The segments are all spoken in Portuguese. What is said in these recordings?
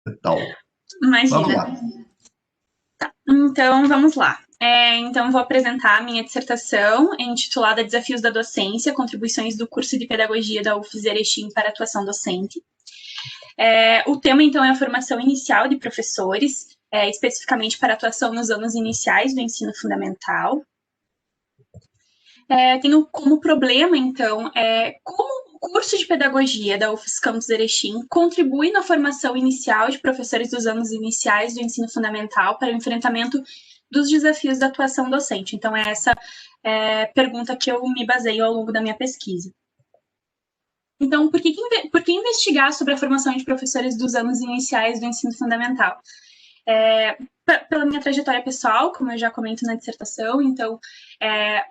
Então, vamos Imagina. lá. Então, vamos lá. Então, vou apresentar a minha dissertação intitulada Desafios da Docência, Contribuições do Curso de Pedagogia da UFES Erechim para a Atuação Docente. O tema, então, é a formação inicial de professores, especificamente para atuação nos anos iniciais do ensino fundamental. Tenho como problema, então, como o curso de pedagogia da UFES Campus Erechim contribui na formação inicial de professores dos anos iniciais do ensino fundamental para o enfrentamento dos desafios da atuação docente. Então, é essa pergunta que eu me baseio ao longo da minha pesquisa. Então, por que investigar sobre a formação de professores dos anos iniciais do ensino fundamental? Pela minha trajetória pessoal, como eu já comento na dissertação, então,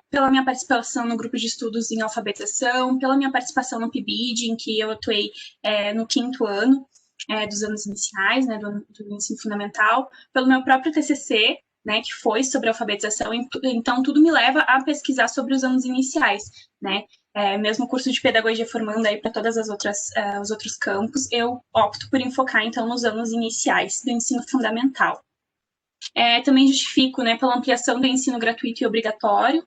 pela minha participação no grupo de estudos em alfabetização, pela minha participação no PIBID, em que eu atuei no 5º ano dos anos iniciais, né, do ensino fundamental, pelo meu próprio TCC, né, que foi sobre alfabetização, então tudo me leva a pesquisar sobre os anos iniciais, né, mesmo o curso de pedagogia formando aí para todas as outras os outros campos, eu opto por enfocar então nos anos iniciais do ensino fundamental. Também justifico, né, pela ampliação do ensino gratuito e obrigatório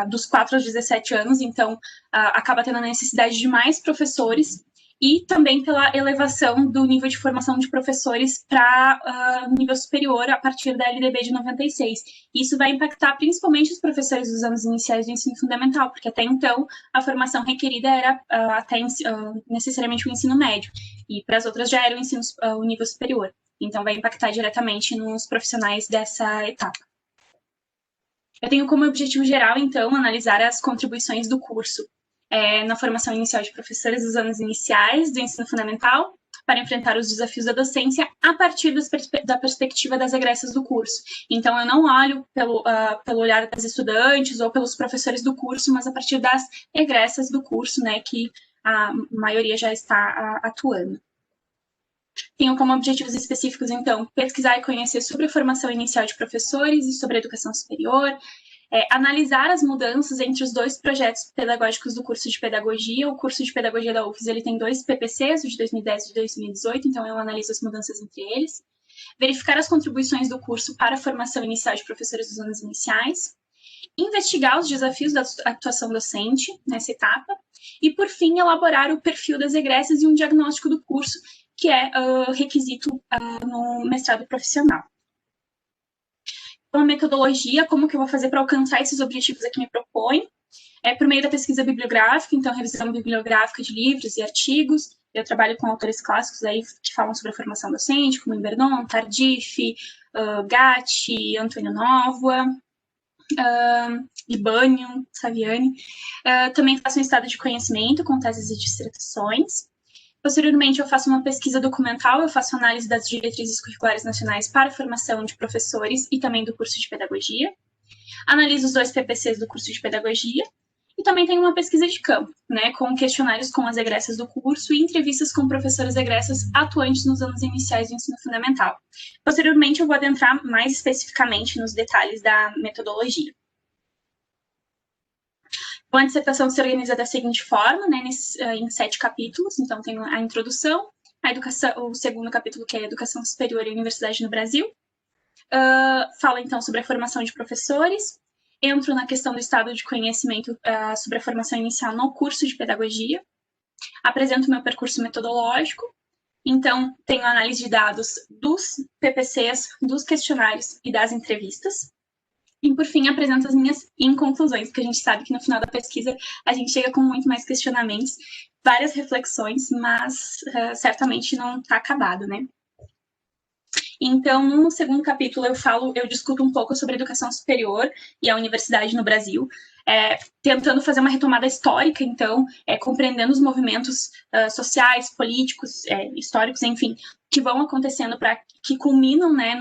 dos 4 aos 17 anos, então acaba tendo a necessidade de mais professores, e também pela elevação do nível de formação de professores para nível superior a partir da LDB de 96. Isso vai impactar principalmente os professores dos anos iniciais do ensino fundamental, porque até então a formação requerida era necessariamente o ensino médio, e para as outras já era o nível superior. Então, vai impactar diretamente nos profissionais dessa etapa. Eu tenho como objetivo geral, então, analisar as contribuições do curso na formação inicial de professores dos anos iniciais do ensino fundamental, para enfrentar os desafios da docência a partir da perspectiva das egressas do curso. Então, eu não olho pelo olhar das estudantes ou pelos professores do curso, mas a partir das egressas do curso, né, que a maioria já está atuando. Tenho como objetivos específicos, então, pesquisar e conhecer sobre a formação inicial de professores e sobre a educação superior, analisar as mudanças entre os 2 projetos pedagógicos do curso de pedagogia. O curso de pedagogia da UFES ele tem 2 PPCs, o de 2010 e de 2018, então eu analiso as mudanças entre eles. Verificar as contribuições do curso para a formação inicial de professores dos anos iniciais. Investigar os desafios da atuação docente nessa etapa. E, por fim, elaborar o perfil das egressas e um diagnóstico do curso, que é requisito no mestrado profissional. Então, a metodologia, como que eu vou fazer para alcançar esses objetivos a que me proponho? Por meio da pesquisa bibliográfica, então, revisão bibliográfica de livros e artigos. Eu trabalho com autores clássicos aí que falam sobre a formação docente, como Imbernon, Tardif, Gatti, Antônio Nóvoa, Libânio, Saviani. Também faço um estado de conhecimento com teses e dissertações. Posteriormente, eu faço uma pesquisa documental, eu faço análise das diretrizes curriculares nacionais para a formação de professores e também do curso de pedagogia. Analiso os 2 PPCs do curso de pedagogia. E também tenho uma pesquisa de campo, né, com questionários com as egressas do curso e entrevistas com professoras egressas atuantes nos anos iniciais do ensino fundamental. Posteriormente, eu vou adentrar mais especificamente nos detalhes da metodologia. Então, a dissertação se organiza da seguinte forma, né, em 7 capítulos. Então, tem a introdução, o segundo capítulo, que é a Educação Superior e Universidade no Brasil. Fala, então, sobre a formação de professores. Entro na questão do estado de conhecimento sobre a formação inicial no curso de pedagogia. Apresento meu percurso metodológico. Então, tenho a análise de dados dos PPCs, dos questionários e das entrevistas. E, por fim, apresento as minhas conclusões, porque a gente sabe que no final da pesquisa a gente chega com muito mais questionamentos, várias reflexões, mas certamente não está acabado, né? Então, no segundo capítulo, eu discuto um pouco sobre a educação superior e a universidade no Brasil, tentando fazer uma retomada histórica, então, compreendendo os movimentos sociais, políticos, históricos, enfim, que vão acontecendo, que culminam, né,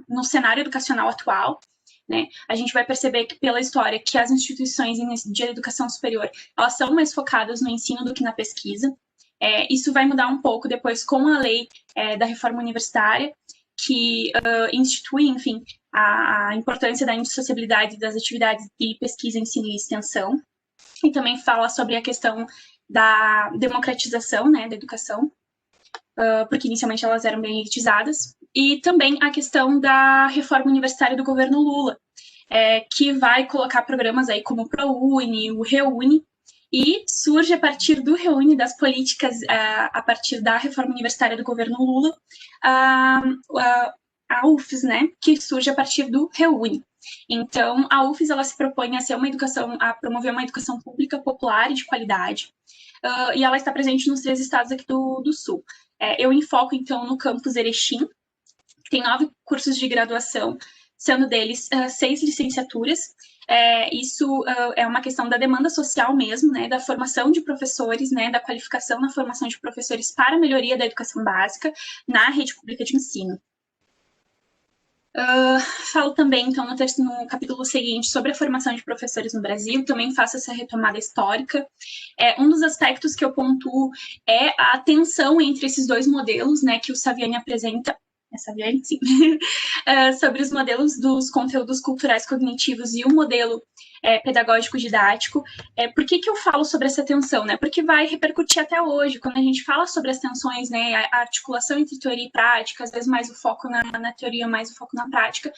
no cenário educacional atual. Né? A gente vai perceber que pela história que as instituições de educação superior elas são mais focadas no ensino do que na pesquisa. Isso vai mudar um pouco depois com a lei da reforma universitária, que institui, enfim, a importância da indissociabilidade das atividades de pesquisa, ensino e extensão, e também fala sobre a questão da democratização, né, da educação. porque inicialmente elas eram bem elitizadas, e também a questão da reforma universitária do governo Lula, que vai colocar programas aí como o ProUni, o ReUni, e surge a partir do ReUni, das políticas, a partir da reforma universitária do governo Lula, a UFES, né, que surge a partir do ReUni. Então, a UFES, ela se propõe a ser a promover uma educação pública, popular e de qualidade, e ela está presente nos 3 estados aqui do Sul. Eu enfoco, então, no campus Erechim, que tem 9 cursos de graduação, sendo deles 6 licenciaturas. Isso é uma questão da demanda social mesmo, né, da formação de professores, né, da qualificação na formação de professores para a melhoria da educação básica na rede pública de ensino. Falo também, então, no capítulo seguinte, sobre a formação de professores no Brasil, também faço essa retomada histórica. Um dos aspectos que eu pontuo é a tensão entre esses 2 modelos, né, que o Saviani apresenta, Saviani, sim, sobre os modelos dos conteúdos culturais cognitivos e o modelo pedagógico didático. Por que eu falo sobre essa tensão, né? Porque vai repercutir até hoje, quando a gente fala sobre as tensões, né, a articulação entre teoria e prática, às vezes mais o foco na teoria, mais o foco na prática.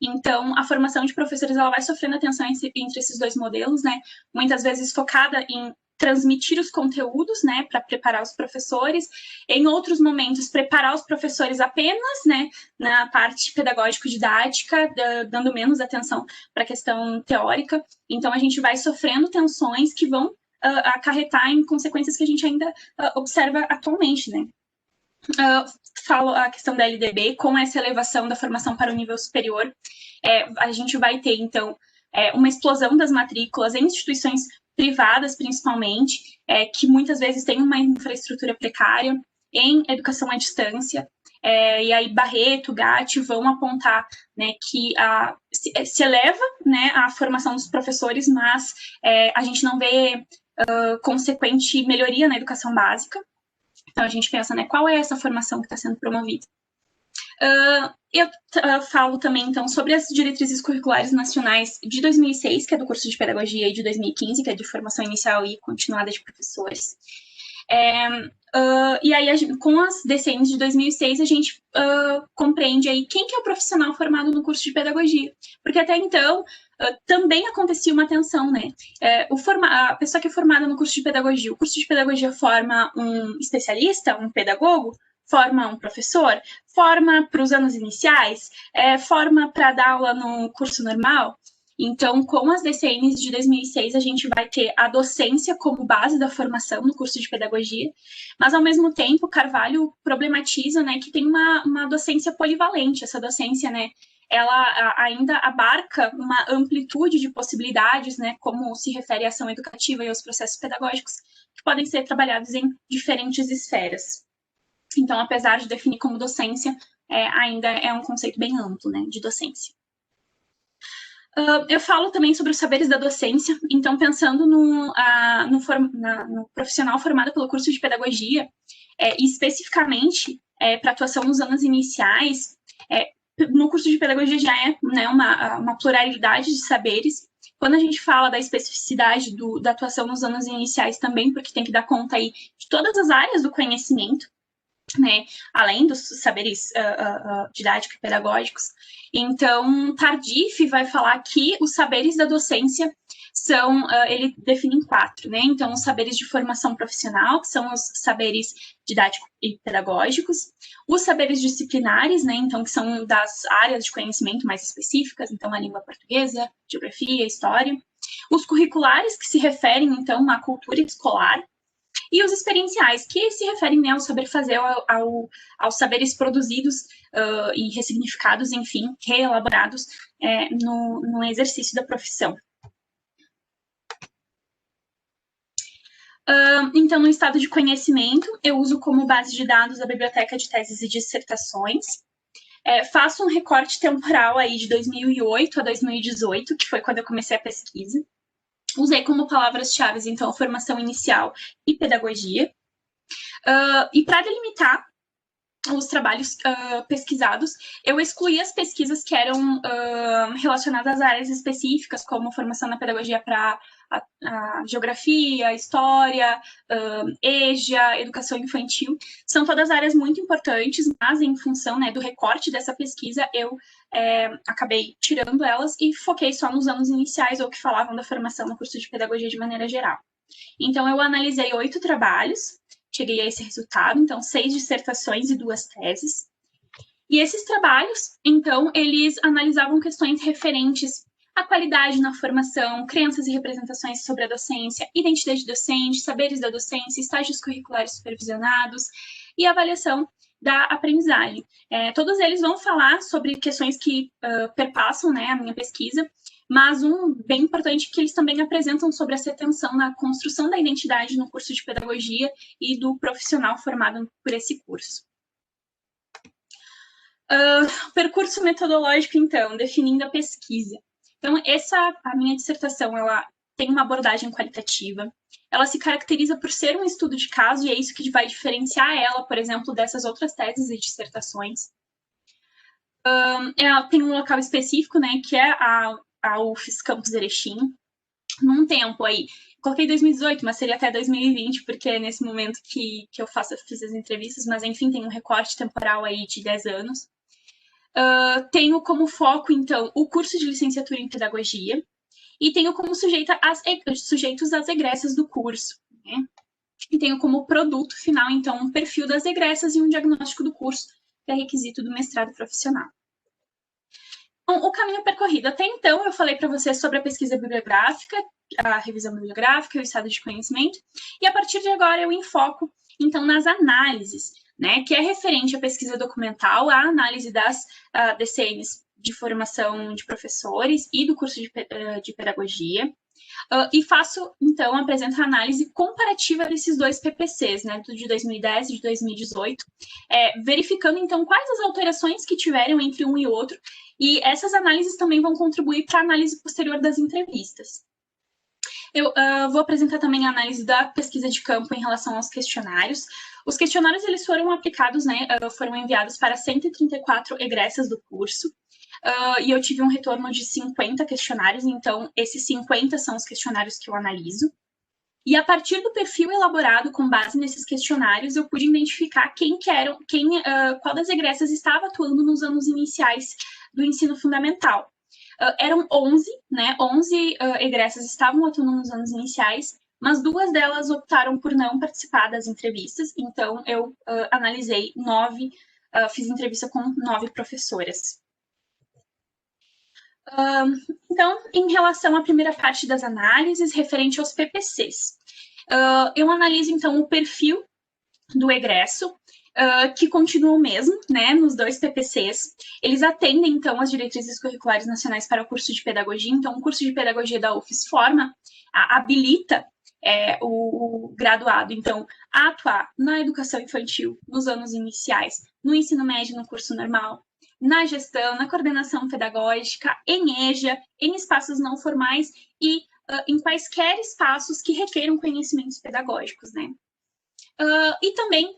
Então, a formação de professores, ela vai sofrendo a tensão entre esses 2 modelos, né? Muitas vezes focada em transmitir os conteúdos, né, para preparar os professores. Em outros momentos, preparar os professores apenas, né, na parte pedagógico-didática, dando menos atenção para a questão teórica. Então, a gente vai sofrendo tensões que vão acarretar em consequências que a gente ainda observa atualmente, né. Falo a questão da LDB, com essa elevação da formação para o nível superior, a gente vai ter, então, uma explosão das matrículas em instituições privadas, principalmente, que muitas vezes têm uma infraestrutura precária, em educação à distância, e aí Barreto, Gatti vão apontar, né, que se eleva, né, a formação dos professores, mas a gente não vê consequente melhoria na educação básica. Então, a gente pensa, né, qual é essa formação que está sendo promovida? Eu falo também, então, sobre as diretrizes curriculares nacionais de 2006, que é do curso de pedagogia, e de 2015, que é de formação inicial e continuada de professores. E aí, com as DCNs de 2006, a gente compreende aí quem que é o profissional formado no curso de pedagogia. Porque até então, também acontecia uma tensão, né? A pessoa que é formada no curso de pedagogia, o curso de pedagogia forma um especialista, um pedagogo, forma um professor, forma para os anos iniciais, forma para dar aula no curso normal. Então, com as DCNs de 2006, a gente vai ter a docência como base da formação no curso de pedagogia, mas, ao mesmo tempo, Carvalho problematiza, né, que tem uma docência polivalente. Essa docência, né, ela ainda abarca uma amplitude de possibilidades, né, como se refere à ação educativa e aos processos pedagógicos, que podem ser trabalhados em diferentes esferas. Então, apesar de definir como docência, ainda é um conceito bem amplo, né, de docência. Eu falo também sobre os saberes da docência, então, pensando no profissional formado pelo curso de pedagogia, e especificamente para atuação nos anos iniciais, no curso de pedagogia já é, né, uma pluralidade de saberes. Quando a gente fala da especificidade da atuação nos anos iniciais também, porque tem que dar conta aí de todas as áreas do conhecimento, né, além dos saberes didáticos e pedagógicos. Então, Tardif vai falar que os saberes da docência ele define em 4, né? Então, os saberes de formação profissional, que são os saberes didáticos e pedagógicos, os saberes disciplinares, né? Então, que são das áreas de conhecimento mais específicas, então, a língua portuguesa, geografia, história, os curriculares, que se referem, então, à cultura escolar, e os experienciais, que se referem, né, ao saber fazer, aos saberes produzidos e ressignificados, enfim, reelaborados no exercício da profissão. Então, no estado de conhecimento, eu uso como base de dados a biblioteca de teses e dissertações. Faço um recorte temporal aí de 2008 a 2018, que foi quando eu comecei a pesquisa. Usei como palavras-chave, então, formação inicial e pedagogia. E para delimitar os trabalhos pesquisados, eu excluí as pesquisas que eram relacionadas às áreas específicas, como formação na pedagogia para a geografia, história, EJA, educação infantil. São todas áreas muito importantes, mas em função, né, do recorte dessa pesquisa, eu acabei tirando elas e foquei só nos anos iniciais ou que falavam da formação no curso de pedagogia de maneira geral. Então, eu analisei 8 trabalhos, cheguei a esse resultado, então 6 dissertações e 2 teses. E esses trabalhos, então, eles analisavam questões referentes à qualidade na formação, crenças e representações sobre a docência, identidade docente, saberes da docência, estágios curriculares supervisionados e avaliação da aprendizagem. Todos eles vão falar sobre questões que perpassam, né, a minha pesquisa, mas um bem importante que eles também apresentam sobre essa atenção na construção da identidade no curso de pedagogia e do profissional formado por esse curso. Percurso metodológico, então, definindo a pesquisa. Então, a minha dissertação, ela tem uma abordagem qualitativa, ela se caracteriza por ser um estudo de caso, e é isso que vai diferenciar ela, por exemplo, dessas outras teses e dissertações. Ela tem um local específico, né, que é a UFES Campus Erechim, num tempo aí, coloquei 2018, mas seria até 2020, porque é nesse momento que eu fiz as entrevistas, mas enfim, tem um recorte temporal aí de 10 anos. Tenho como foco, então, o curso de licenciatura em pedagogia, e tenho como sujeitos as egressas do curso, né? E tenho como produto final, então, um perfil das egressas e um diagnóstico do curso, que é requisito do mestrado profissional. Então, o caminho percorrido. Até então, eu falei para vocês sobre a pesquisa bibliográfica, a revisão bibliográfica, o estado de conhecimento, e a partir de agora eu enfoco, então, nas análises, né, que é referente à pesquisa documental, à análise das DCNs de formação de professores e do curso de pedagogia, e faço, então, apresento a análise comparativa desses dois PPCs, né, de 2010 e de 2018, verificando, então, quais as alterações que tiveram entre um e outro, e essas análises também vão contribuir para a análise posterior das entrevistas. Eu vou apresentar também a análise da pesquisa de campo em relação aos questionários. Os questionários, eles foram aplicados, né, foram enviados para 134 egressas do curso, e eu tive um retorno de 50 questionários, então esses 50 são os questionários que eu analiso. E a partir do perfil elaborado com base nesses questionários, eu pude identificar qual das egressas estava atuando nos anos iniciais do ensino fundamental. Eram 11, né? 11 egressas estavam atuando nos anos iniciais, mas 2 delas optaram por não participar das entrevistas, então eu analisei 9, fiz entrevista com 9 professoras. Então, em relação à primeira parte das análises, referente aos PPCs, eu analiso, então, o perfil do egresso, que continua o mesmo, né, nos 2 PPCs. Eles atendem, então, as diretrizes curriculares nacionais para o curso de pedagogia. Então, o curso de pedagogia da UFES habilita o graduado, então, a atuar na educação infantil, nos anos iniciais, no ensino médio, no curso normal, na gestão, na coordenação pedagógica, em EJA, em espaços não formais e em quaisquer espaços que requeram conhecimentos pedagógicos, né? E também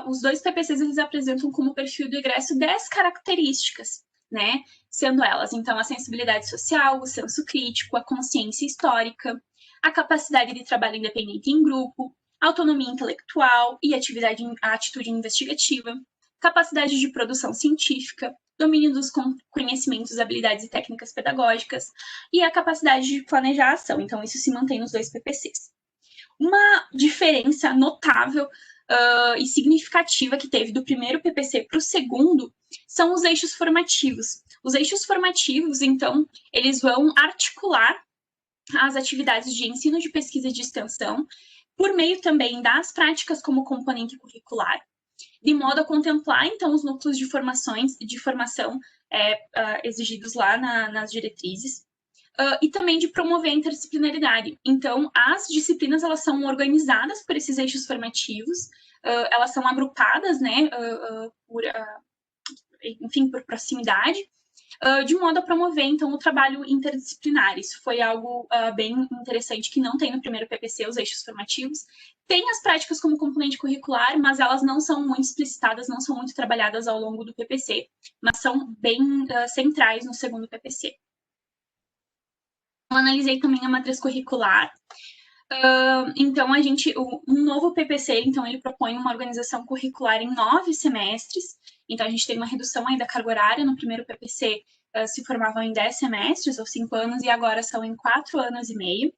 os 2 PPCs, eles apresentam como perfil do egresso 10 características, né? Sendo elas, então, a sensibilidade social, o senso crítico, a consciência histórica, a capacidade de trabalho independente em grupo, autonomia intelectual e a atitude investigativa, capacidade de produção científica, domínio dos conhecimentos, habilidades e técnicas pedagógicas e a capacidade de planejar a ação. Então, isso se mantém nos 2 PPCs. Uma diferença notável e significativa que teve do primeiro PPC para o segundo são os eixos formativos. Os eixos formativos, então, eles vão articular as atividades de ensino, de pesquisa e de extensão, por meio também das práticas como componente curricular, de modo a contemplar, então, os núcleos de formação exigidos lá nas diretrizes, e também de promover a interdisciplinaridade. Então, as disciplinas, elas são organizadas por esses eixos formativos, elas são agrupadas, né, por proximidade, de modo a promover, então, o trabalho interdisciplinar. Isso foi algo bem interessante que não tem no primeiro PPC, os eixos formativos. Tem as práticas como componente curricular, mas elas não são muito explicitadas, não são muito trabalhadas ao longo do PPC, mas são bem centrais no segundo PPC. Eu analisei também a matriz curricular. Então, um novo PPC, então, ele propõe uma organização curricular em 9 semestres. Então, a gente tem uma redução aí da carga horária. No primeiro PPC, se formavam em 10 semestres, ou 5 anos, e agora são em 4 anos e meio.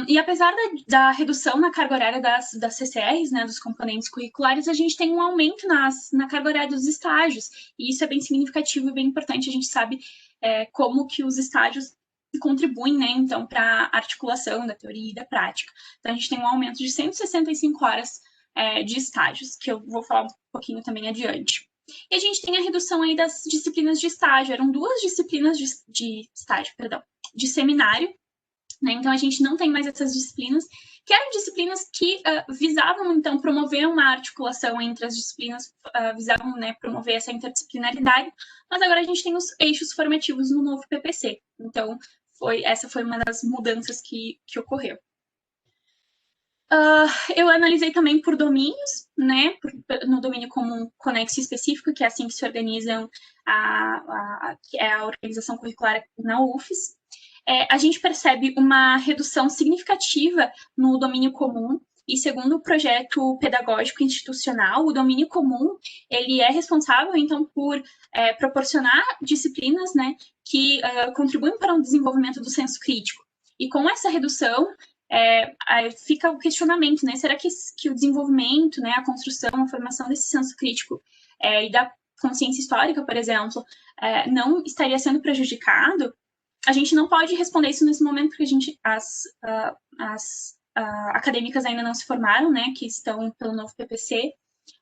E apesar da redução na carga horária das CCRs, né, dos componentes curriculares, a gente tem um aumento na carga horária dos estágios. E isso é bem significativo e bem importante. A gente sabe como que os estágios contribuem, né, então, para a articulação da teoria e da prática. Então, a gente tem um aumento de 165 horas de estágios, que eu vou falar um pouquinho também adiante. E a gente tem a redução aí das disciplinas de estágio. Eram 2 disciplinas de estágio, perdão, de seminário, né? Então, a gente não tem mais essas disciplinas, que eram disciplinas que visavam, então, promover uma articulação entre as disciplinas, visavam, né, promover essa interdisciplinaridade, mas agora a gente tem os eixos formativos no novo PPC. Então, essa foi uma das mudanças que ocorreu. Eu analisei também por domínios, né, no domínio comum conexo específico, que é assim que se organizam a organização curricular na UFES. A gente percebe uma redução significativa no domínio comum, e segundo o projeto pedagógico institucional, o domínio comum, ele é responsável, então, por proporcionar disciplinas, né, que contribuem para o desenvolvimento do senso crítico. E com essa redução, fica o questionamento, né, será que o desenvolvimento, né, a construção, a formação desse senso crítico e da consciência histórica, por exemplo, não estaria sendo prejudicado? A gente não pode responder isso nesse momento, porque as acadêmicas ainda não se formaram, né, que estão pelo novo PPC,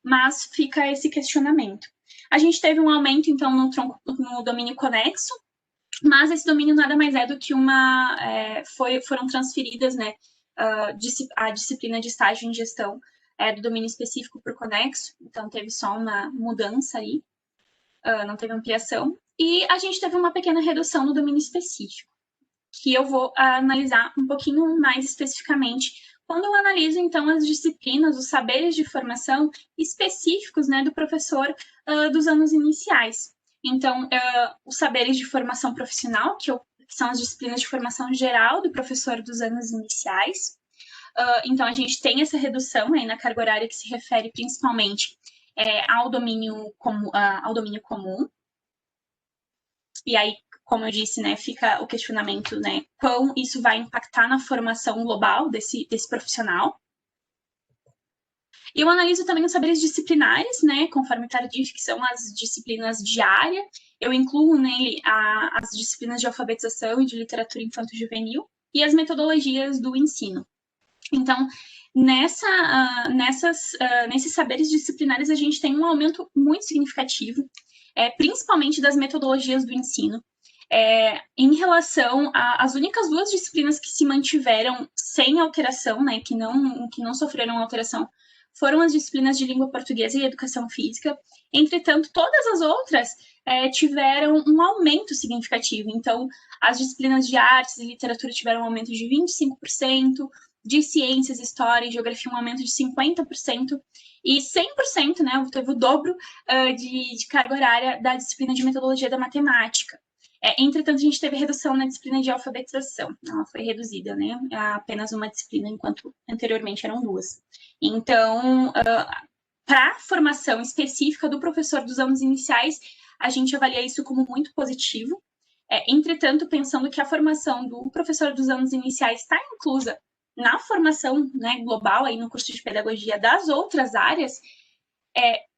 mas fica esse questionamento. A gente teve um aumento, então, no domínio conexo, mas esse domínio nada mais é do que foram transferidas, né, a disciplina de estágio em gestão do domínio específico para o conexo, então teve só uma mudança aí, não teve ampliação. E a gente teve uma pequena redução no domínio específico, que eu vou analisar um pouquinho mais especificamente quando eu analiso, então, as disciplinas, os saberes de formação específicos, né, do professor dos anos iniciais. Então, os saberes de formação profissional, que são as disciplinas de formação geral do professor dos anos iniciais. Então, a gente tem essa redução aí na carga horária que se refere principalmente ao domínio comum. E aí, como eu disse, né, fica o questionamento, né, quão isso vai impactar na formação global desse profissional. E eu analiso também os saberes disciplinares, né, conforme Tardif, que são as disciplinas de área. Eu incluo nele as disciplinas de alfabetização e de literatura infanto-juvenil e as metodologias do ensino. Então, nesses saberes disciplinares, a gente tem um aumento muito significativo, principalmente das metodologias do ensino. Em relação às únicas 2 disciplinas que se mantiveram sem alteração, né, que não sofreram alteração, foram as disciplinas de língua portuguesa e educação física. Entretanto, todas as outras tiveram um aumento significativo. Então, as disciplinas de artes e literatura tiveram um aumento de 25%, de ciências, história e geografia um aumento de 50%, e 100%, né, teve o dobro de carga horária da disciplina de metodologia da matemática. Entretanto, a gente teve redução na disciplina de alfabetização. Ela foi reduzida, né, a apenas uma disciplina, enquanto anteriormente eram 2. Então, para a formação específica do professor dos anos iniciais, a gente avalia isso como muito positivo. Entretanto, pensando que a formação do professor dos anos iniciais está inclusa na formação, né, global, aí no curso de pedagogia das outras áreas,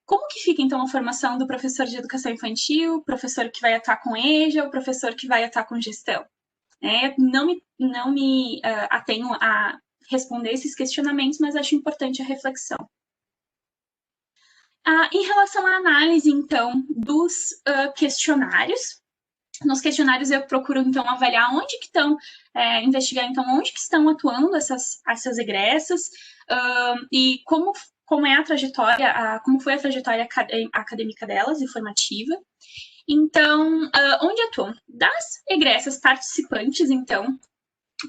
como que fica, então, a formação do professor de educação infantil, professor que vai atuar com EJA, o professor que vai atuar com gestão? Não me atenho a responder esses questionamentos, mas acho importante a reflexão. Em relação à análise, então, dos questionários, nos questionários eu procuro, então, avaliar onde que estão, investigar, então, onde que estão atuando essas egressas e como é a trajetória, como foi a trajetória acadêmica delas e formativa. Então, onde atuam? Das egressas participantes, então,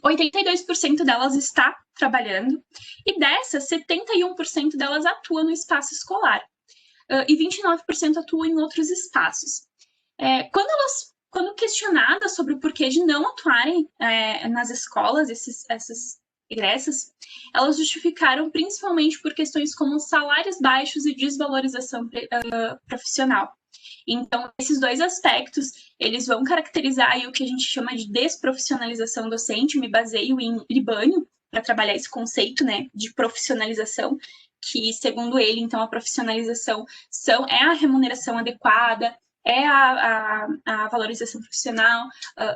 82% delas está trabalhando, e dessas, 71% delas atuam no espaço escolar, e 29% atuam em outros espaços. Quando questionadas sobre o porquê de não atuarem nas escolas, essas egressas, elas justificaram principalmente por questões como salários baixos e desvalorização profissional. Então, esses dois aspectos, eles vão caracterizar aí o que a gente chama de desprofissionalização docente. Me baseio em Libânio para trabalhar esse conceito, né, de profissionalização, que, segundo ele, então, a profissionalização é a remuneração adequada, é a valorização profissional,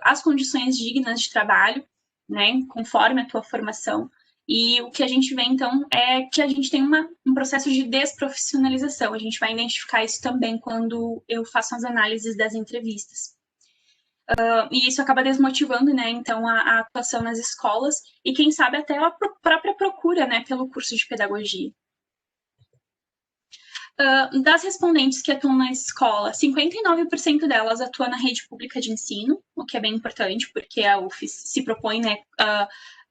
as condições dignas de trabalho, né, conforme a tua formação. E o que a gente vê, então, é que a gente tem um processo de desprofissionalização. A gente vai identificar isso também quando eu faço as análises das entrevistas. E isso acaba desmotivando, né, então, a atuação nas escolas e, quem sabe, até a própria procura, né, pelo curso de pedagogia. Das respondentes que atuam na escola, 59% delas atuam na rede pública de ensino, o que é bem importante, porque a UFES se propõe, né,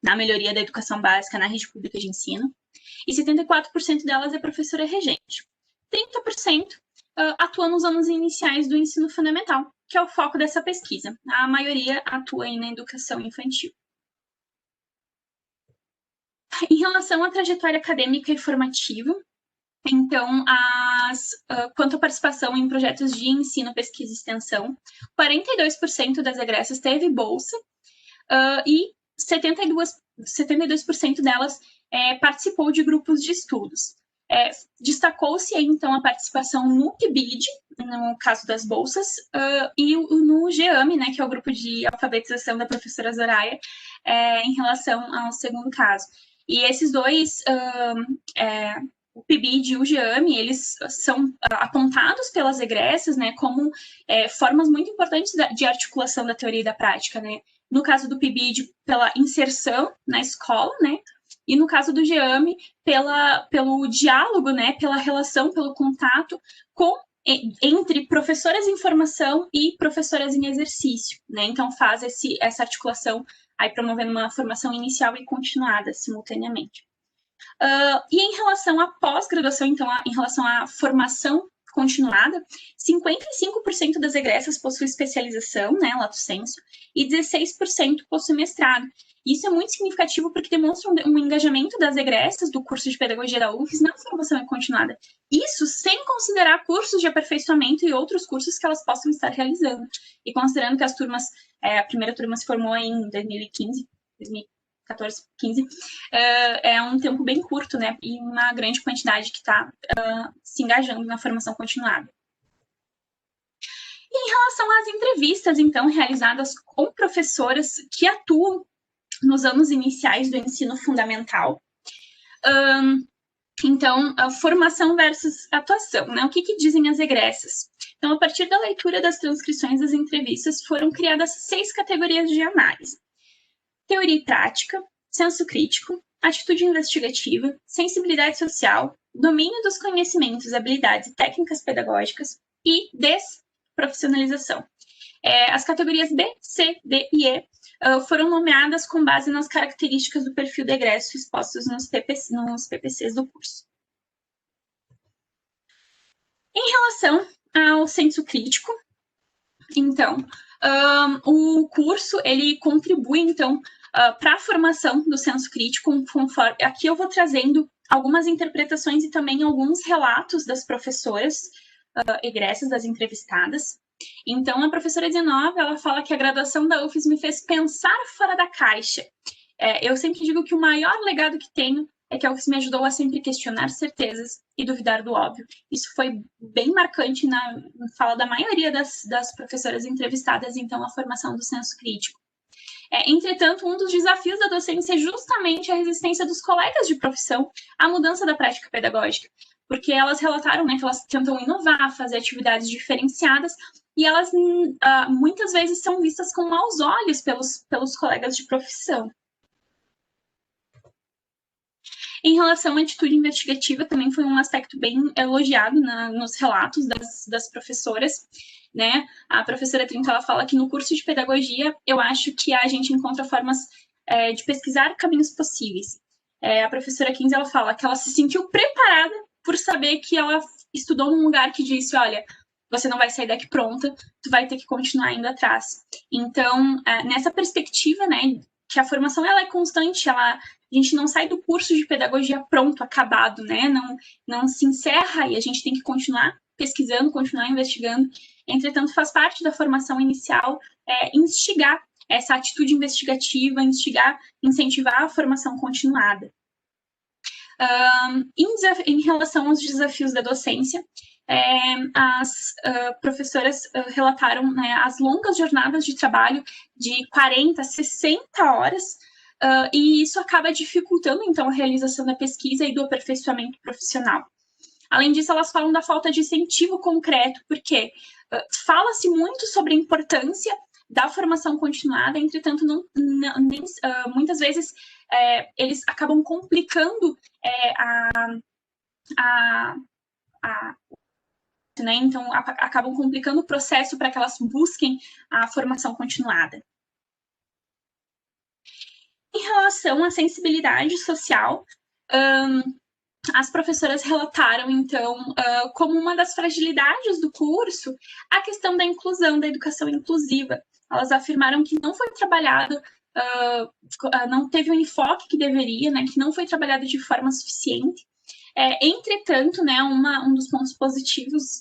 na melhoria da educação básica na rede pública de ensino, e 74% delas é professora regente. 30% atua nos anos iniciais do ensino fundamental, que é o foco dessa pesquisa. A maioria atua aí na educação infantil. Em relação à trajetória acadêmica e formativa, então, quanto à participação em projetos de ensino, pesquisa e extensão, 42% das egressas teve bolsa e 72% delas participou de grupos de estudos. Destacou-se, então, a participação no PIBID, no caso das bolsas, e no GEAME, né, que é o grupo de alfabetização da professora Zoraia, em relação ao segundo caso. E esses dois, o PIBID e o GEAME, eles são apontados pelas egressas, né, como formas muito importantes de articulação da teoria e da prática, né. No caso do PIBID, pela inserção na escola, né, e no caso do GEAME, pelo diálogo, né, pela relação, pelo contato entre professoras em formação e professoras em exercício, né, então faz essa articulação aí promovendo uma formação inicial e continuada simultaneamente. E em relação à pós-graduação, então, em relação à formação continuada, 55% das egressas possuem especialização, né, lato sensu, e 16% possuem mestrado. Isso é muito significativo porque demonstra um engajamento das egressas do curso de pedagogia da UFES na formação continuada. Isso sem considerar cursos de aperfeiçoamento e outros cursos que elas possam estar realizando. E considerando que a primeira turma se formou em 2015, 2014, 15, é um tempo bem curto, né, e uma grande quantidade que está se engajando na formação continuada. E em relação às entrevistas, então, realizadas com professoras que atuam nos anos iniciais do ensino fundamental, então, a formação versus atuação, né? O que dizem as egressas? Então, a partir da leitura das transcrições das entrevistas, foram criadas 6 categorias de análise: teoria e prática, senso crítico, atitude investigativa, sensibilidade social, domínio dos conhecimentos, habilidades e técnicas pedagógicas e desprofissionalização. As categorias B, C, D e E foram nomeadas com base nas características do perfil de egresso expostos nos PPCs do curso. Em relação ao senso crítico, então, o curso, ele contribui, então, para a formação do senso crítico, conforme aqui eu vou trazendo algumas interpretações e também alguns relatos das professoras egressas, das entrevistadas. Então, a professora 19, ela fala que a graduação da UFES me fez pensar fora da caixa. Eu sempre digo que o maior legado que tenho é que a UFES me ajudou a sempre questionar certezas e duvidar do óbvio. Isso foi bem marcante na fala da maioria das professoras entrevistadas, então, a formação do senso crítico. Entretanto, um dos desafios da docência é justamente a resistência dos colegas de profissão à mudança da prática pedagógica, porque elas relataram, né, que elas tentam inovar, fazer atividades diferenciadas, e elas muitas vezes são vistas com maus olhos pelos colegas de profissão. Em relação à atitude investigativa, também foi um aspecto bem elogiado nos relatos das professoras, né? A professora Trinta, ela fala que no curso de pedagogia, eu acho que a gente encontra formas de pesquisar caminhos possíveis. A professora 15, ela fala que ela se sentiu preparada por saber que ela estudou num lugar que disse, olha, você não vai sair daqui pronta, tu vai ter que continuar indo atrás. Então, nessa perspectiva, né, que a formação ela é constante, a gente não sai do curso de pedagogia pronto, acabado, né, não se encerra e a gente tem que continuar pesquisando, continuar investigando. Entretanto, faz parte da formação inicial instigar essa atitude investigativa, incentivar a formação continuada. Em relação aos desafios da docência, as professoras relataram, né, as longas jornadas de trabalho de 40, 60 horas, e isso acaba dificultando, então, a realização da pesquisa e do aperfeiçoamento profissional. Além disso, elas falam da falta de incentivo concreto, porque fala-se muito sobre a importância da formação continuada, entretanto, muitas vezes eles acabam complicando né? Então, acabam complicando o processo para que elas busquem a formação continuada. Em relação à sensibilidade social, as professoras relataram, então, como uma das fragilidades do curso, a questão da inclusão, da educação inclusiva. Elas afirmaram que não foi trabalhado, não teve o enfoque que deveria, né, que não foi trabalhado de forma suficiente. Entretanto, né, um dos pontos positivos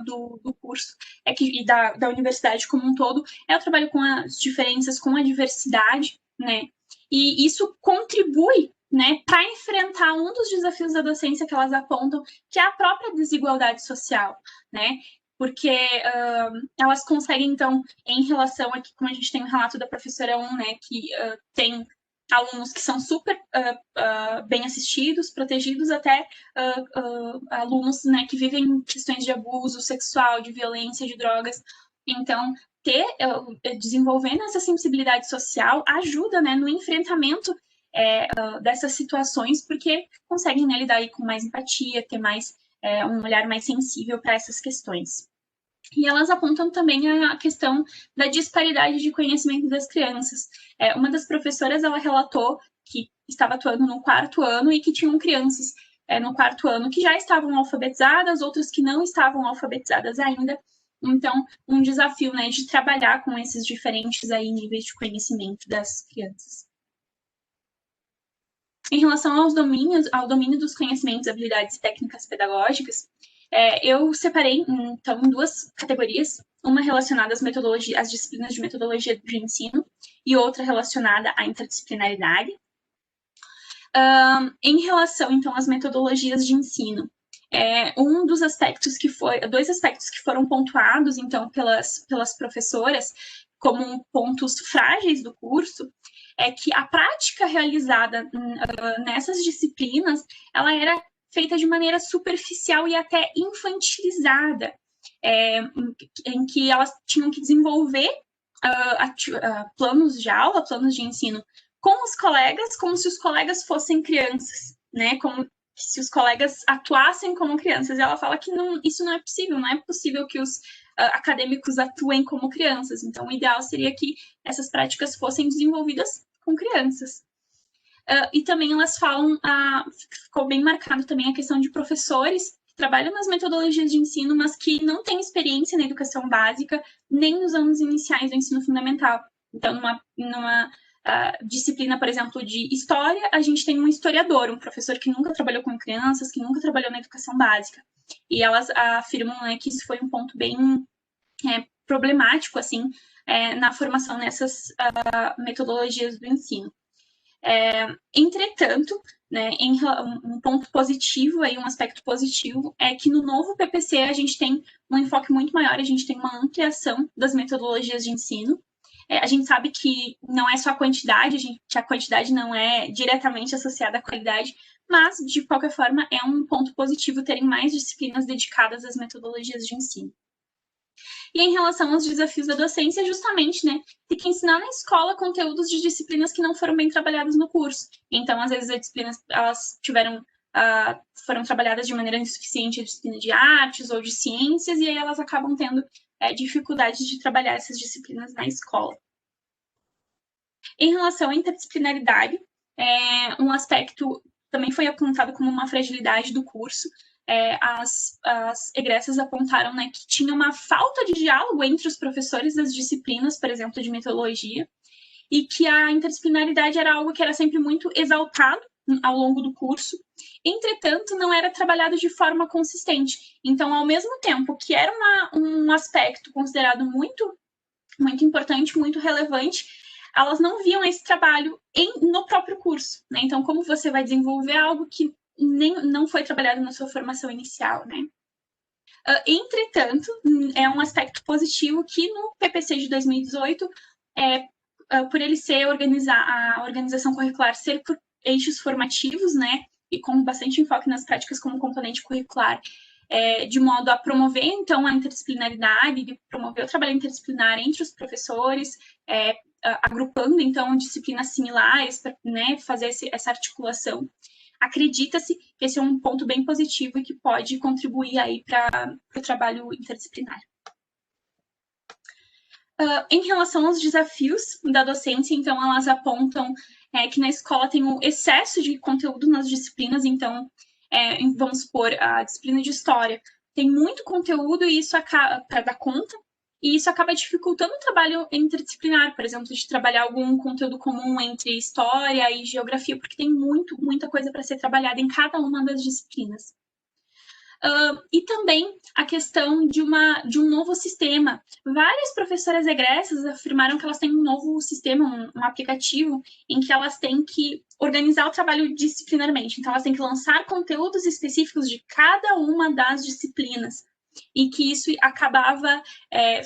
do curso e da universidade como um todo é o trabalho com as diferenças, com a diversidade, né, e isso contribui, né, para enfrentar um dos desafios da docência que elas apontam, que é a própria desigualdade social, né, porque elas conseguem, então, em relação aqui, como a gente tem o relato da professora 1, né, que tem alunos que são super bem assistidos, protegidos, até alunos, né, que vivem questões de abuso sexual, de violência, de drogas. Então, desenvolvendo essa sensibilidade social ajuda, né, no enfrentamento dessas situações, porque conseguem, né, lidar aí com mais empatia, ter mais um olhar mais sensível para essas questões. E elas apontam também a questão da disparidade de conhecimento das crianças. Uma das professoras, ela relatou que estava atuando no 4º ano e que tinham crianças no 4º ano que já estavam alfabetizadas, outras que não estavam alfabetizadas ainda. Então, um desafio, né, de trabalhar com esses diferentes aí níveis de conhecimento das crianças. Em relação ao domínio dos conhecimentos, habilidades e técnicas pedagógicas, eu separei, então, em 2 categorias, uma relacionada às disciplinas de metodologia de ensino e outra relacionada à interdisciplinaridade. Em relação, então, às metodologias de ensino, dois aspectos que foram pontuados, então, pelas professoras como pontos frágeis do curso, é que a prática realizada nessas disciplinas, ela era feita de maneira superficial e até infantilizada, em que elas tinham que desenvolver planos de aula, planos de ensino com os colegas, como se os colegas fossem crianças, né? Como se os colegas atuassem como crianças. E ela fala que isso não é possível que os acadêmicos atuem como crianças. Então, o ideal seria que essas práticas fossem desenvolvidas com crianças. E também elas falam, ficou bem marcado também a questão de professores que trabalham nas metodologias de ensino, mas que não têm experiência na educação básica, nem nos anos iniciais do ensino fundamental. Então, numa disciplina, por exemplo, de história, a gente tem um historiador, um professor que nunca trabalhou com crianças, que nunca trabalhou na educação básica. E elas afirmam, né, que isso foi um ponto bem problemático, assim, na formação nessas metodologias do ensino. Entretanto, né, um ponto positivo, aí, um aspecto positivo, é que no novo PPC a gente tem um enfoque muito maior, a gente tem uma ampliação das metodologias de ensino. A gente sabe que não é só a quantidade, que a quantidade não é diretamente associada à qualidade, mas, de qualquer forma, é um ponto positivo terem mais disciplinas dedicadas às metodologias de ensino. E em relação aos desafios da docência, justamente, né, tem que ensinar na escola conteúdos de disciplinas que não foram bem trabalhadas no curso. Então, às vezes, as disciplinas, elas foram trabalhadas de maneira insuficiente, a disciplina de artes ou de ciências, e aí elas acabam tendo dificuldades de trabalhar essas disciplinas na escola. Em relação à interdisciplinaridade, um aspecto também foi apontado como uma fragilidade do curso. As egressas apontaram, né, que tinha uma falta de diálogo entre os professores das disciplinas, por exemplo, de metodologia, e que a interdisciplinaridade era algo que era sempre muito exaltado ao longo do curso, entretanto, não era trabalhado de forma consistente. Então, ao mesmo tempo que era um aspecto considerado muito, muito importante, muito relevante, elas não viam esse trabalho no próprio curso, né? Então, como você vai desenvolver algo que não foi trabalhado na sua formação inicial, né? Entretanto, é um aspecto positivo que no PPC de 2018, por ele ser a organização curricular ser por eixos formativos, né? E com bastante enfoque nas práticas como componente curricular, de modo a promover, então, a interdisciplinaridade, de promover o trabalho interdisciplinar entre os professores, agrupando, então, disciplinas similares para, né, fazer essa articulação. Acredita-se que esse é um ponto bem positivo e que pode contribuir aí para o trabalho interdisciplinar. Em relação aos desafios da docência, então, elas apontam que na escola tem um excesso de conteúdo nas disciplinas, então, vamos supor, a disciplina de história tem muito conteúdo e isso acaba para dar conta, e isso acaba dificultando o trabalho interdisciplinar, por exemplo, de trabalhar algum conteúdo comum entre história e geografia, porque tem muita coisa para ser trabalhada em cada uma das disciplinas. E também a questão de um novo sistema. Várias professoras egressas afirmaram que elas têm um novo sistema, um aplicativo, em que elas têm que organizar o trabalho disciplinarmente. Então, elas têm que lançar conteúdos específicos de cada uma das disciplinas. E que isso acabava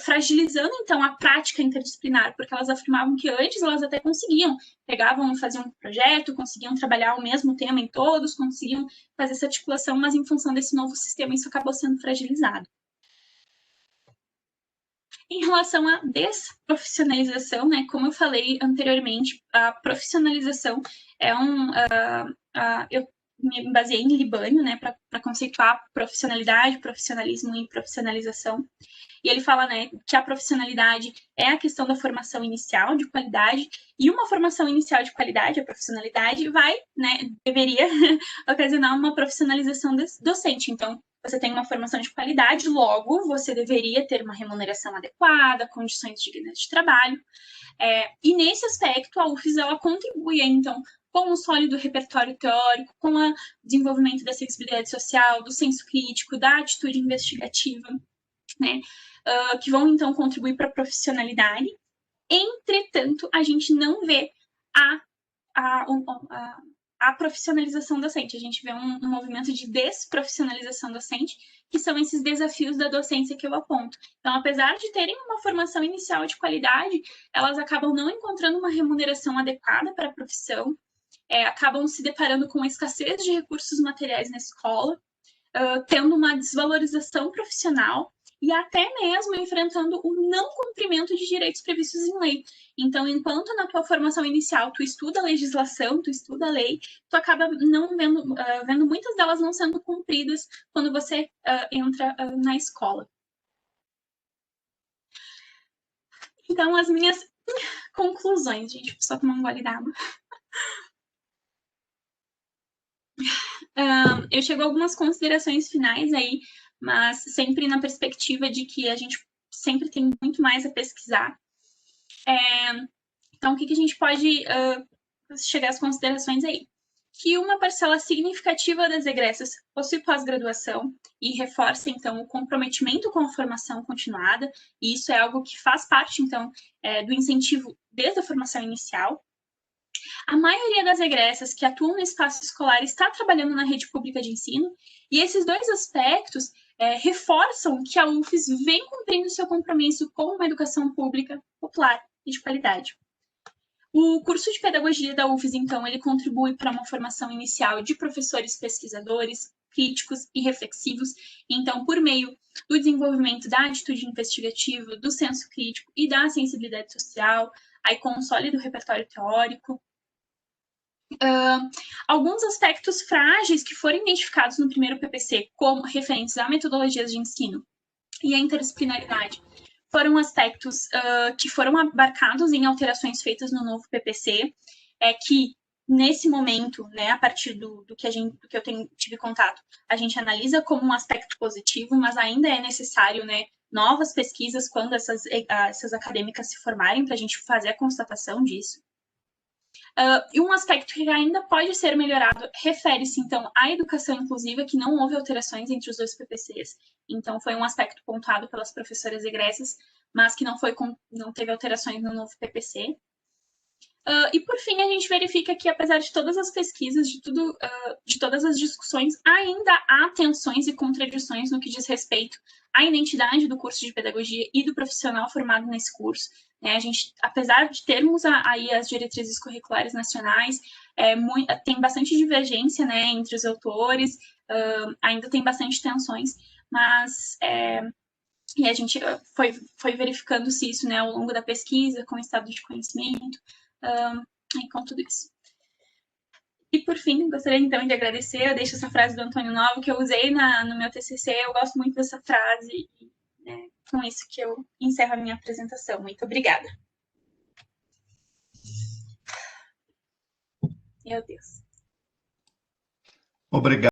fragilizando, então, a prática interdisciplinar, porque elas afirmavam que antes elas até conseguiam, faziam um projeto, conseguiam trabalhar o mesmo tema em todos, conseguiam fazer essa articulação, mas em função desse novo sistema isso acabou sendo fragilizado. Em relação à desprofissionalização, né, como eu falei anteriormente, a profissionalização é eu me baseei em Libânio, né, para conceituar profissionalidade, profissionalismo e profissionalização. E ele fala, né, que a profissionalidade é a questão da formação inicial de qualidade, e uma formação inicial de qualidade, a profissionalidade, deveria ocasionar uma profissionalização docente. Então, você tem uma formação de qualidade, logo, você deveria ter uma remuneração adequada, condições dignas de trabalho. E nesse aspecto, a UFES, ela contribui, então, com um sólido repertório teórico, com o desenvolvimento da sensibilidade social, do senso crítico, da atitude investigativa, né, que vão, então, contribuir para a profissionalidade. Entretanto, a gente não vê a profissionalização docente, a gente vê um movimento de desprofissionalização docente, que são esses desafios da docência que eu aponto. Então, apesar de terem uma formação inicial de qualidade, elas acabam não encontrando uma remuneração adequada para a profissão, acabam se deparando com escassez de recursos materiais na escola, tendo uma desvalorização profissional e até mesmo enfrentando o não cumprimento de direitos previstos em lei. Então, enquanto na tua formação inicial tu estuda a legislação, tu estuda a lei, tu acaba não vendo muitas delas não sendo cumpridas quando você entra na escola. Então, as minhas conclusões, gente, vou só tomar um gole d'água. Eu chego a algumas considerações finais aí, mas sempre na perspectiva de que a gente sempre tem muito mais a pesquisar. Então, o que a gente pode chegar às considerações aí? Que uma parcela significativa das egressas possui pós-graduação e reforça, então, o comprometimento com a formação continuada, e isso é algo que faz parte, então, do incentivo desde a formação inicial. A maioria das egressas que atuam no espaço escolar está trabalhando na rede pública de ensino, e esses dois aspectos reforçam que a UFES vem cumprindo seu compromisso com uma educação pública, popular e de qualidade. O curso de pedagogia da UFES, então, ele contribui para uma formação inicial de professores pesquisadores, críticos e reflexivos. Então, por meio do desenvolvimento da atitude investigativa, do senso crítico e da sensibilidade social, aí com um sólido repertório teórico. Alguns aspectos frágeis que foram identificados no primeiro PPC, como referentes a metodologias de ensino e a interdisciplinaridade, foram aspectos que foram abarcados em alterações feitas no novo PPC, que nesse momento, né, a partir do que eu tive contato, a gente analisa como um aspecto positivo, mas ainda é necessário, né, novas pesquisas quando essas acadêmicas se formarem para a gente fazer a constatação disso. E um aspecto que ainda pode ser melhorado refere-se, então, à educação inclusiva, que não houve alterações entre os dois PPCs. Então, foi um aspecto pontuado pelas professoras egressas, mas que não teve alterações no novo PPC. E, por fim, a gente verifica que, apesar de todas as pesquisas, de todas as discussões, ainda há tensões e contradições no que diz respeito à identidade do curso de pedagogia e do profissional formado nesse curso. Né? A gente, apesar de termos aí as diretrizes curriculares nacionais, tem bastante divergência, né, entre os autores, ainda tem bastante tensões, mas e a gente foi verificando-se isso, né, ao longo da pesquisa, com o estado de conhecimento, e com tudo isso. E, por fim, gostaria, então, de agradecer. Eu deixo essa frase do Antônio Novo, que eu usei no meu TCC. Eu gosto muito dessa frase. E, né, com isso que eu encerro a minha apresentação. Muito obrigada. Meu Deus. Obrigado.